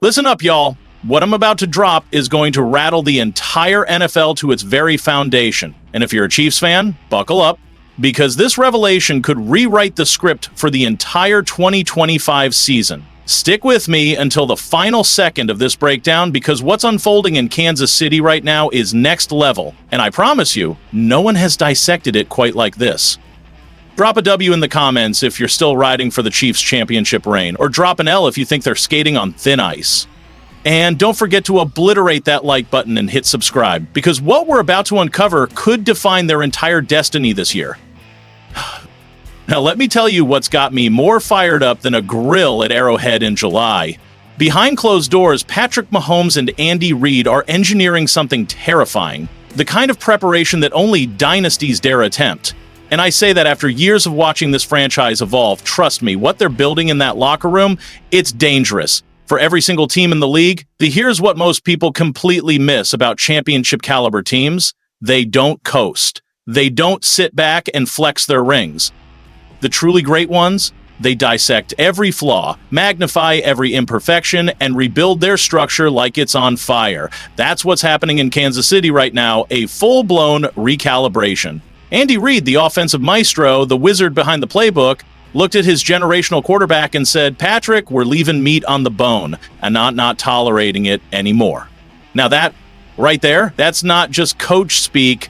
Listen up, y'all. What I'm about to drop is going to rattle the entire NFL to its very foundation. And if you're a Chiefs fan, buckle up, because this revelation could rewrite the script for the entire 2025 season. Stick with me until the final second of this breakdown, because what's unfolding in Kansas City right now is next level. And I promise you, no one has dissected it quite like this. Drop a W in the comments if you're still riding for the Chiefs' championship reign, or drop an L if you think they're skating on thin ice. And don't forget to obliterate that like button and hit subscribe, because what we're about to uncover could define their entire destiny this year. Now let me tell you what's got me more fired up than a grill at Arrowhead in July. Behind closed doors, Patrick Mahomes and Andy Reid are engineering something terrifying, the kind of preparation that only dynasties dare attempt. And I say that after years of watching this franchise evolve. Trust me, what they're building in that locker room, it's dangerous. For every single team in the league, here's what most people completely miss about championship caliber teams. They don't coast. They don't sit back and flex their rings. The truly great ones, they dissect every flaw, magnify every imperfection, and rebuild their structure like it's on fire. That's what's happening in Kansas City right now, a full-blown recalibration. Andy Reid, the offensive maestro, the wizard behind the playbook, looked at his generational quarterback and said, "Patrick, we're leaving meat on the bone and not tolerating it anymore." Now that right there, that's not just coach speak.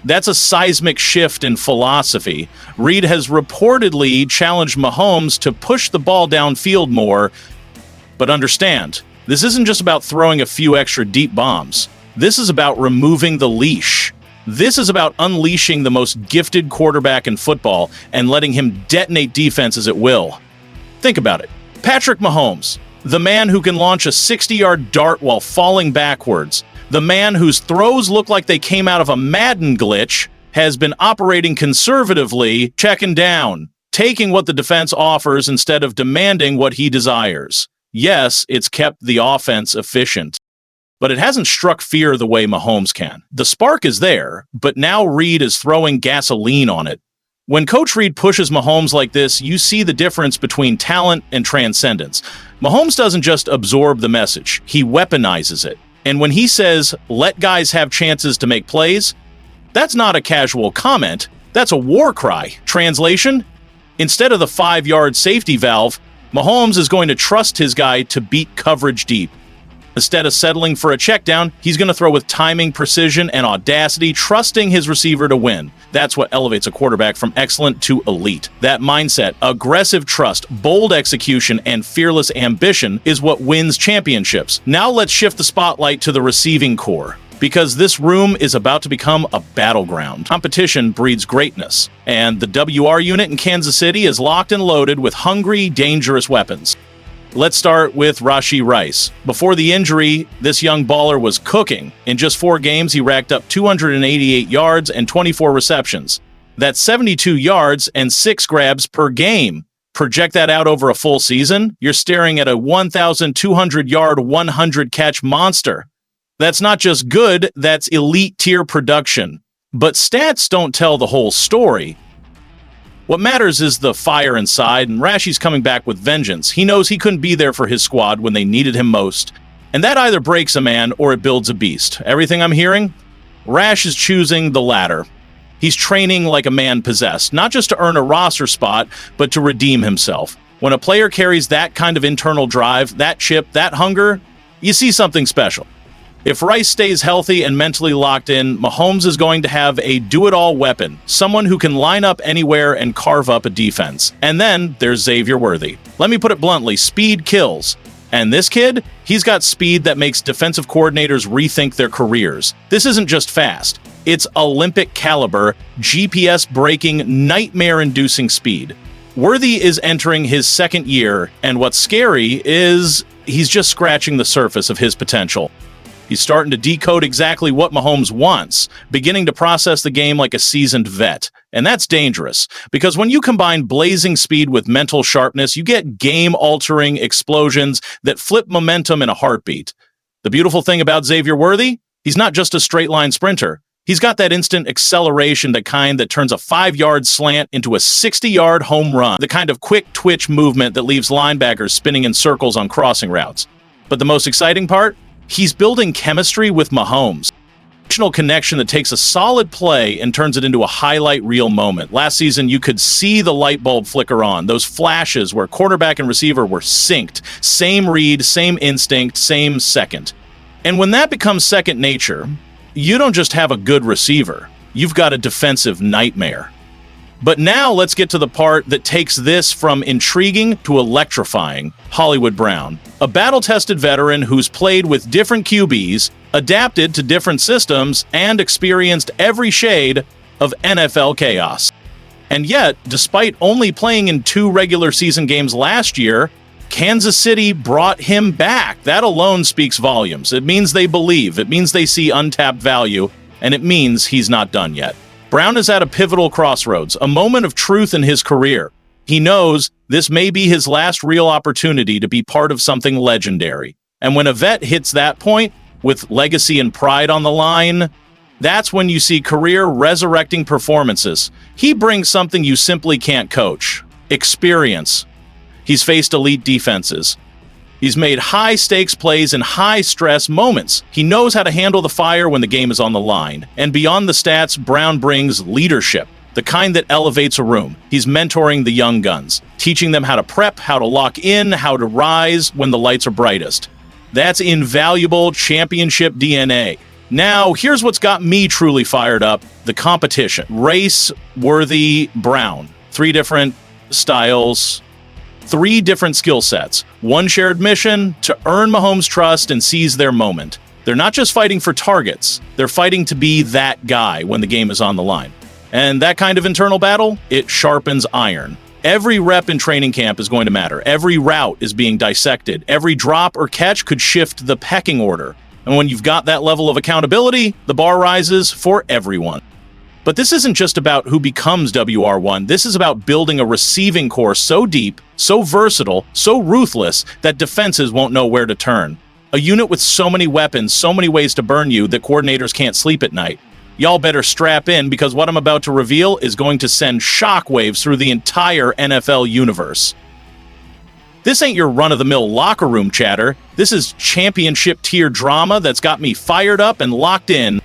That's a seismic shift in philosophy. Reid has reportedly challenged Mahomes to push the ball downfield more. But understand, this isn't just about throwing a few extra deep bombs. This is about removing the leash. This is about unleashing the most gifted quarterback in football and letting him detonate defenses at will. Think about it. Patrick Mahomes, the man who can launch a 60-yard dart while falling backwards, the man whose throws look like they came out of a Madden glitch, has been operating conservatively, checking down, taking what the defense offers instead of demanding what he desires. Yes, it's kept the offense efficient. But it hasn't struck fear the way Mahomes can. The spark is there, but now Reid is throwing gasoline on it. When Coach Reid pushes Mahomes like this, you see the difference between talent and transcendence. Mahomes doesn't just absorb the message, he weaponizes it. And when he says, "let guys have chances to make plays," that's not a casual comment, that's a war cry. Translation? Instead of the 5-yard safety valve, Mahomes is going to trust his guy to beat coverage deep. Instead of settling for a check down, he's going to throw with timing, precision, and audacity, trusting his receiver to win. That's what elevates a quarterback from excellent to elite. That mindset, aggressive trust, bold execution, and fearless ambition is what wins championships. Now let's shift the spotlight to the receiving core, because this room is about to become a battleground. Competition breeds greatness, and the WR unit in Kansas City is locked and loaded with hungry, dangerous weapons. Let's start with Rashee Rice. Before the injury, this young baller was cooking. In just 4 games, he racked up 288 yards and 24 receptions. That's 72 yards and 6 grabs per game. Project that out over a full season, you're staring at a 1,200-yard, 100-catch monster. That's not just good, that's elite-tier production. But stats don't tell the whole story. What matters is the fire inside, and Rashee's coming back with vengeance. He knows he couldn't be there for his squad when they needed him most. And that either breaks a man or it builds a beast. Everything I'm hearing? Rash is choosing the latter. He's training like a man possessed, not just to earn a roster spot, but to redeem himself. When a player carries that kind of internal drive, that chip, that hunger, you see something special. If Rice stays healthy and mentally locked in, Mahomes is going to have a do-it-all weapon, someone who can line up anywhere and carve up a defense. And then there's Xavier Worthy. Let me put it bluntly, speed kills. And this kid, he's got speed that makes defensive coordinators rethink their careers. This isn't just fast. It's Olympic caliber, GPS-breaking, nightmare-inducing speed. Worthy is entering his 2nd year, and what's scary is he's just scratching the surface of his potential. He's starting to decode exactly what Mahomes wants, beginning to process the game like a seasoned vet. And that's dangerous, because when you combine blazing speed with mental sharpness, you get game-altering explosions that flip momentum in a heartbeat. The beautiful thing about Xavier Worthy? He's not just a straight-line sprinter. He's got that instant acceleration, the kind that turns a 5-yard slant into a 60-yard home run, the kind of quick twitch movement that leaves linebackers spinning in circles on crossing routes. But the most exciting part? He's building chemistry with Mahomes. Emotional connection that takes a solid play and turns it into a highlight reel moment. Last season, you could see the light bulb flicker on. Those flashes where quarterback and receiver were synced. Same read, same instinct, same second. And when that becomes second nature, you don't just have a good receiver. You've got a defensive nightmare. But now let's get to the part that takes this from intriguing to electrifying. Hollywood Brown, a battle-tested veteran who's played with different QBs, adapted to different systems, and experienced every shade of NFL chaos. And yet, despite only playing in 2 regular season games last year, Kansas City brought him back. That alone speaks volumes. It means they believe, it means they see untapped value, and it means he's not done yet. Brown is at a pivotal crossroads, a moment of truth in his career. He knows this may be his last real opportunity to be part of something legendary. And when a vet hits that point, with legacy and pride on the line, that's when you see career-resurrecting performances. He brings something you simply can't coach: experience. He's faced elite defenses. He's made high-stakes plays in high-stress moments. He knows how to handle the fire when the game is on the line. And beyond the stats, Brown brings leadership, the kind that elevates a room. He's mentoring the young guns, teaching them how to prep, how to lock in, how to rise when the lights are brightest. That's invaluable championship DNA. Now, here's what's got me truly fired up: the competition. Rice, Worthy, Brown. 3 different styles, 3 different skill sets, 1 shared mission to earn Mahomes' trust and seize their moment. They're not just fighting for targets, they're fighting to be that guy when the game is on the line. And that kind of internal battle, it sharpens iron. Every rep in training camp is going to matter. Every route is being dissected. Every drop or catch could shift the pecking order. And when you've got that level of accountability, the bar rises for everyone. But this isn't just about who becomes WR1. This is about building a receiving core so deep, so versatile, so ruthless that defenses won't know where to turn. A unit with so many weapons, so many ways to burn you that coordinators can't sleep at night. Y'all better strap in, because what I'm about to reveal is going to send shockwaves through the entire NFL universe. This ain't your run-of-the-mill locker room chatter. This is championship-tier drama that's got me fired up and locked in.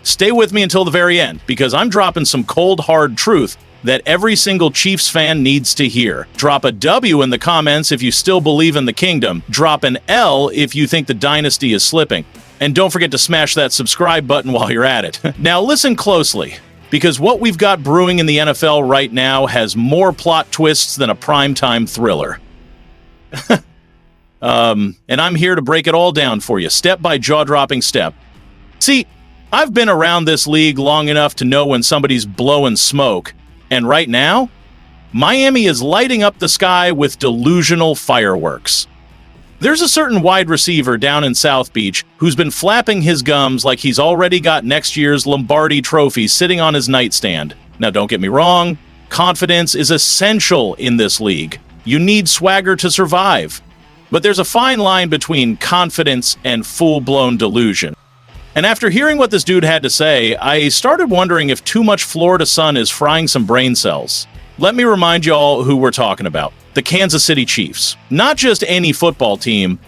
Stay with me until the very end, because I'm dropping some cold, hard truth that every single Chiefs fan needs to hear. Drop a W in the comments if you still believe in the kingdom. Drop an L if you think the dynasty is slipping. And don't forget to smash that subscribe button while you're at it. Now listen closely, because what we've got brewing in the NFL right now has more plot twists than a primetime thriller. And I'm here to break it all down for you, step by jaw-dropping step. See, I've been around this league long enough to know when somebody's blowing smoke. And right now, Miami is lighting up the sky with delusional fireworks. There's a certain wide receiver down in South Beach who's been flapping his gums like he's already got next year's Lombardi trophy sitting on his nightstand. Now, don't get me wrong, confidence is essential in this league. You need swagger to survive. But there's a fine line between confidence and full-blown delusion. And after hearing what this dude had to say, I started wondering if too much Florida sun is frying some brain cells. Let me remind you all who we're talking about. The Kansas City Chiefs. Not just any football team,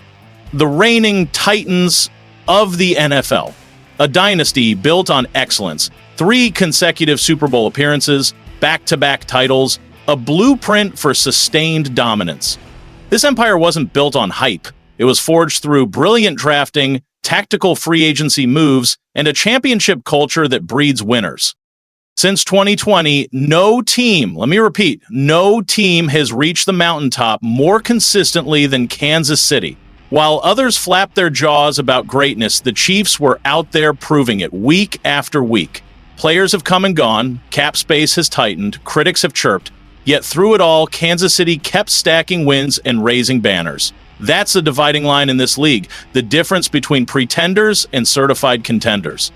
the reigning titans of the NFL. A dynasty built on excellence. 3 consecutive Super Bowl appearances, back-to-back titles, a blueprint for sustained dominance. This empire wasn't built on hype. It was forged through brilliant drafting, tactical free agency moves, and a championship culture that breeds winners. Since 2020, no team, let me repeat, no team has reached the mountaintop more consistently than Kansas City. While others flapped their jaws about greatness, the Chiefs were out there proving it week after week. Players have come and gone, cap space has tightened, critics have chirped, yet through it all, Kansas City kept stacking wins and raising banners. That's the dividing line in this league, the difference between pretenders and certified contenders.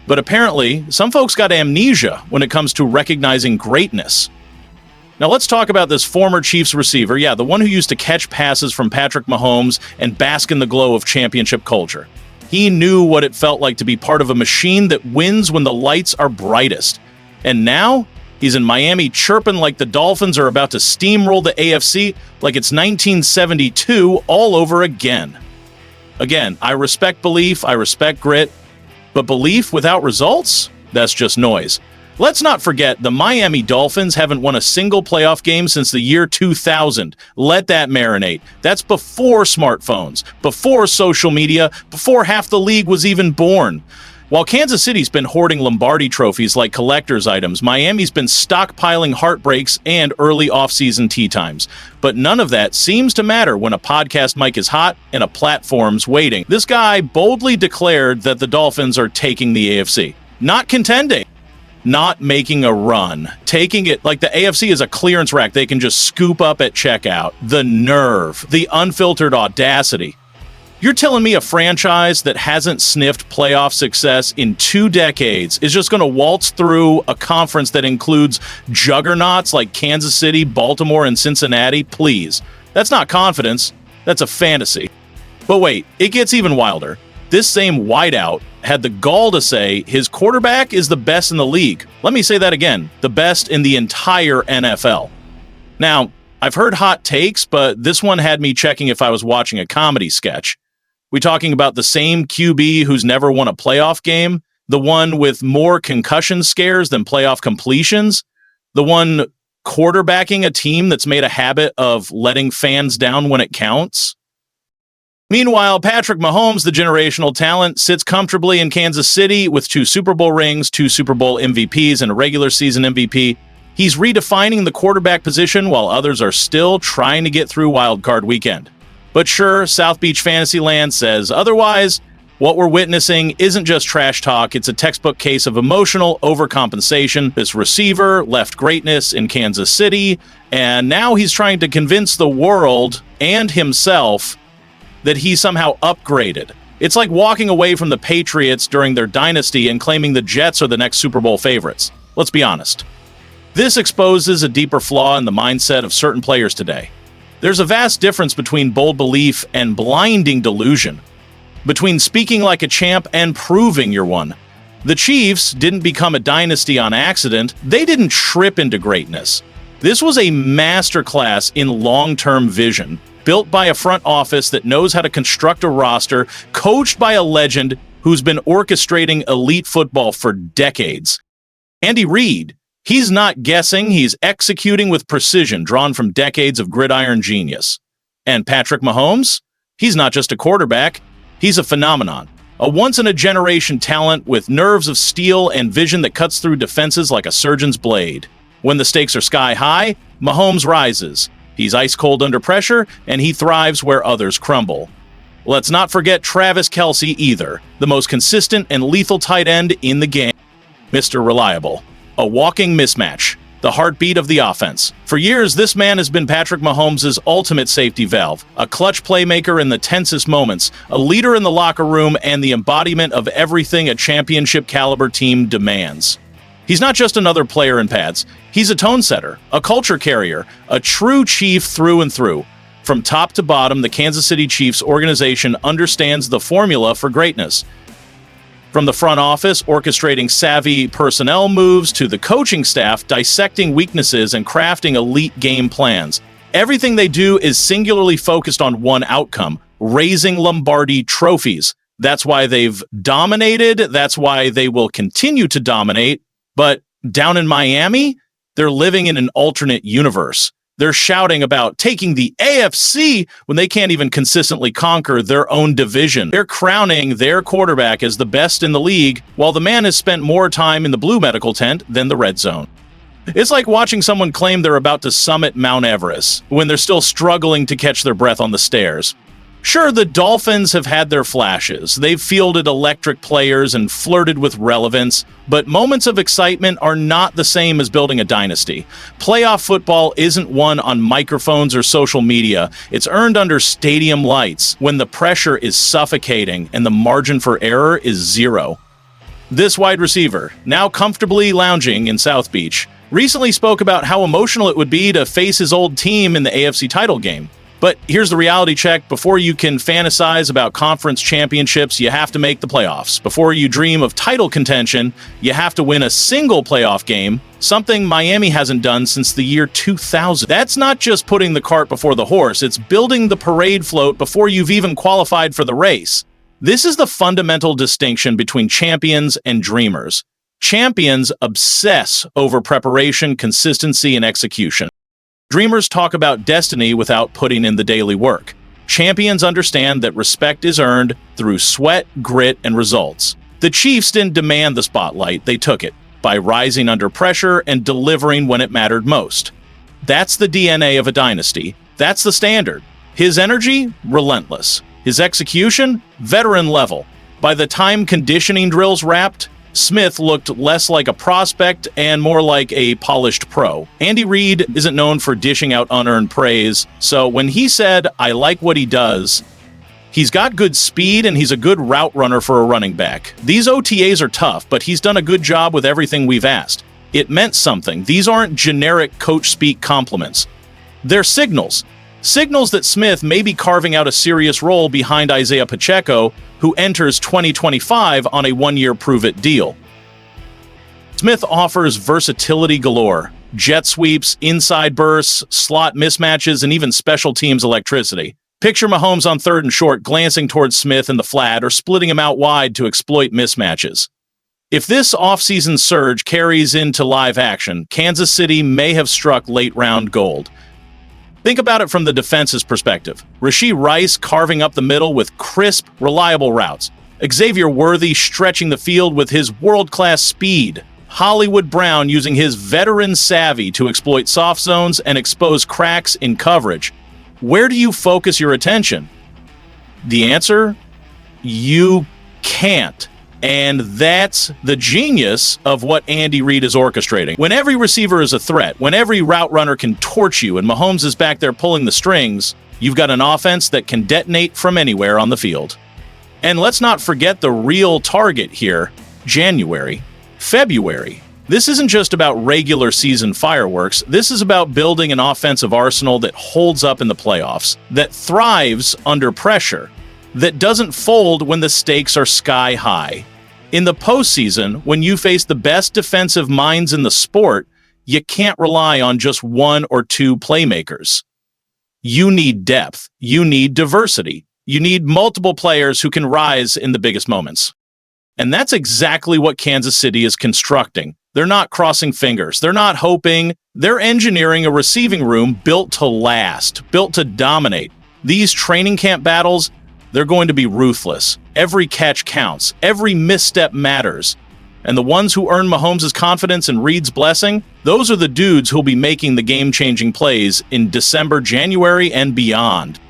But apparently, some folks got amnesia when it comes to recognizing greatness. Now let's talk about this former Chiefs receiver, the one who used to catch passes from Patrick Mahomes and bask in the glow of championship culture. He knew what it felt like to be part of a machine that wins when the lights are brightest. And now, he's in Miami chirping like the Dolphins are about to steamroll the AFC like it's 1972 all over again. Again, I respect belief, I respect grit, but belief without results? That's just noise. Let's not forget, the Miami Dolphins haven't won a single playoff game since the year 2000. Let that marinate. That's before smartphones, before social media, before half the league was even born. While Kansas City's been hoarding Lombardi trophies like collector's items, Miami's been stockpiling heartbreaks and early offseason tea times. But none of that seems to matter when a podcast mic is hot and a platform's waiting. This guy boldly declared that the Dolphins are taking the AFC. Not contending. Not making a run, taking it like the AFC is a clearance rack they can just scoop up at checkout. The nerve, the unfiltered audacity. You're telling me a franchise that hasn't sniffed playoff success in 2 decades is just going to waltz through a conference that includes juggernauts like Kansas City, Baltimore, and Cincinnati? Please. That's not confidence. That's a fantasy. But wait, it gets even wilder. This same wideout had the gall to say his quarterback is the best in the league. Let me say that again, the best in the entire NFL. Now, I've heard hot takes, but this one had me checking if I was watching a comedy sketch. We talking about the same QB who's never won a playoff game? The one with more concussion scares than playoff completions? The one quarterbacking a team that's made a habit of letting fans down when it counts? Meanwhile, Patrick Mahomes, the generational talent, sits comfortably in Kansas City with 2 Super Bowl rings, 2 Super Bowl MVPs, and a regular season MVP. He's redefining the quarterback position while others are still trying to get through Wild Card Weekend. But sure, South Beach Fantasyland says otherwise. What we're witnessing isn't just trash talk, it's a textbook case of emotional overcompensation. This receiver left greatness in Kansas City, and now he's trying to convince the world and himself that he somehow upgraded. It's like walking away from the Patriots during their dynasty and claiming the Jets are the next Super Bowl favorites. Let's be honest. This exposes a deeper flaw in the mindset of certain players today. There's a vast difference between bold belief and blinding delusion, between speaking like a champ and proving you're one. The Chiefs didn't become a dynasty on accident. They didn't trip into greatness. This was a masterclass in long-term vision, built by a front office that knows how to construct a roster, coached by a legend who's been orchestrating elite football for decades. Andy Reid, he's not guessing, he's executing with precision drawn from decades of gridiron genius. And Patrick Mahomes, he's not just a quarterback, he's a phenomenon. A once-in-a-generation talent with nerves of steel and vision that cuts through defenses like a surgeon's blade. When the stakes are sky high, Mahomes rises. He's ice cold under pressure, and he thrives where others crumble. Let's not forget Travis Kelce either, the most consistent and lethal tight end in the game. Mr. Reliable. A walking mismatch. The heartbeat of the offense. For years, this man has been Patrick Mahomes' ultimate safety valve, a clutch playmaker in the tensest moments, a leader in the locker room, and the embodiment of everything a championship-caliber team demands. He's not just another player in pads. He's a tone setter, a culture carrier, a true chief through and through. From top to bottom, the Kansas City Chiefs organization understands the formula for greatness. From the front office, orchestrating savvy personnel moves, to the coaching staff, dissecting weaknesses and crafting elite game plans. Everything they do is singularly focused on one outcome: raising Lombardi trophies. That's why they've dominated. That's why they will continue to dominate. But down in Miami, they're living in an alternate universe. They're shouting about taking the AFC when they can't even consistently conquer their own division. They're crowning their quarterback as the best in the league, while the man has spent more time in the blue medical tent than the red zone. It's like watching someone claim they're about to summit Mount Everest when they're still struggling to catch their breath on the stairs. Sure, the Dolphins have had their flashes. They've fielded electric players and flirted with relevance, but moments of excitement are not the same as building a dynasty. Playoff football isn't won on microphones or social media. It's earned under stadium lights, when the pressure is suffocating and the margin for error is zero. This wide receiver, now comfortably lounging in South Beach, recently spoke about how emotional it would be to face his old team in the AFC title game. But here's the reality check. Before you can fantasize about conference championships, you have to make the playoffs. Before you dream of title contention, you have to win a single playoff game. something Miami hasn't done since the year 2000. That's not just putting the cart before the horse, it's building the parade float before you've even qualified for the race. This is the fundamental distinction between champions and dreamers. Champions obsess over preparation, consistency, and execution. Dreamers talk about destiny without putting in the daily work. Champions understand that respect is earned through sweat, grit, and results. The Chiefs didn't demand the spotlight, they took it, by rising under pressure and delivering when it mattered most. That's the DNA of a dynasty. That's the standard. His energy? Relentless. His execution? Veteran level. By the time conditioning drills wrapped, Smith looked less like a prospect and more like a polished pro. Andy Reid isn't known for dishing out unearned praise, so when he said, "I like what he does," he's got good speed and he's a good route runner for a running back. These OTAs are tough, but he's done a good job with everything we've asked. It meant something. These aren't generic coach speak compliments. They're signals. Signals that Smith may be carving out a serious role behind Isaiah Pacheco, who enters 2025 on a one-year prove-it deal. Smith offers versatility galore. Jet sweeps, inside bursts, slot mismatches, and even special teams electricity. Picture Mahomes on 3rd and short glancing towards Smith in the flat or splitting him out wide to exploit mismatches. If this offseason surge carries into live action, Kansas City may have struck late-round gold. Think about it from the defense's perspective. Rashee Rice carving up the middle with crisp, reliable routes. Xavier Worthy stretching the field with his world-class speed. Hollywood Brown using his veteran savvy to exploit soft zones and expose cracks in coverage. Where do you focus your attention? The answer? You can't. And that's the genius of what Andy Reid is orchestrating. When every receiver is a threat, when every route runner can torch you and Mahomes is back there pulling the strings, you've got an offense that can detonate from anywhere on the field. And let's not forget the real target here, January, February. This isn't just about regular season fireworks. This is about building an offensive arsenal that holds up in the playoffs, that thrives under pressure, that doesn't fold when the stakes are sky high. In the postseason, when you face the best defensive minds in the sport, you can't rely on just one or two playmakers. You need depth. You need diversity. You need multiple players who can rise in the biggest moments. And that's exactly what Kansas City is constructing. They're not crossing fingers. They're not hoping. They're engineering a receiving room built to last, built to dominate. These training camp battles, they're going to be ruthless. Every catch counts. Every misstep matters. And the ones who earn Mahomes' confidence and Reid's blessing, those are the dudes who'll be making the game-changing plays in December, January, and beyond.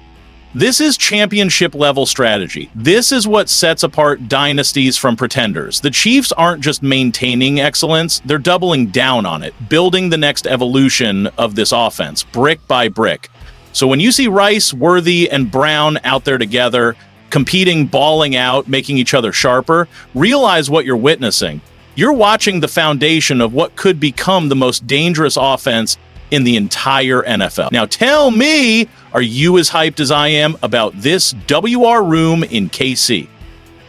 This is championship-level strategy. This is what sets apart dynasties from pretenders. The Chiefs aren't just maintaining excellence, they're doubling down on it, building the next evolution of this offense, brick by brick. So when you see Rice, Worthy, and Brown out there together, competing, balling out, making each other sharper, realize what you're witnessing. You're watching the foundation of what could become the most dangerous offense in the entire NFL. Now tell me, are you as hyped as I am about this WR room in KC?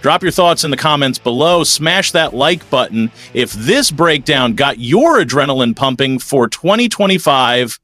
Drop your thoughts in the comments below. Smash that like button if this breakdown got your adrenaline pumping for 2025.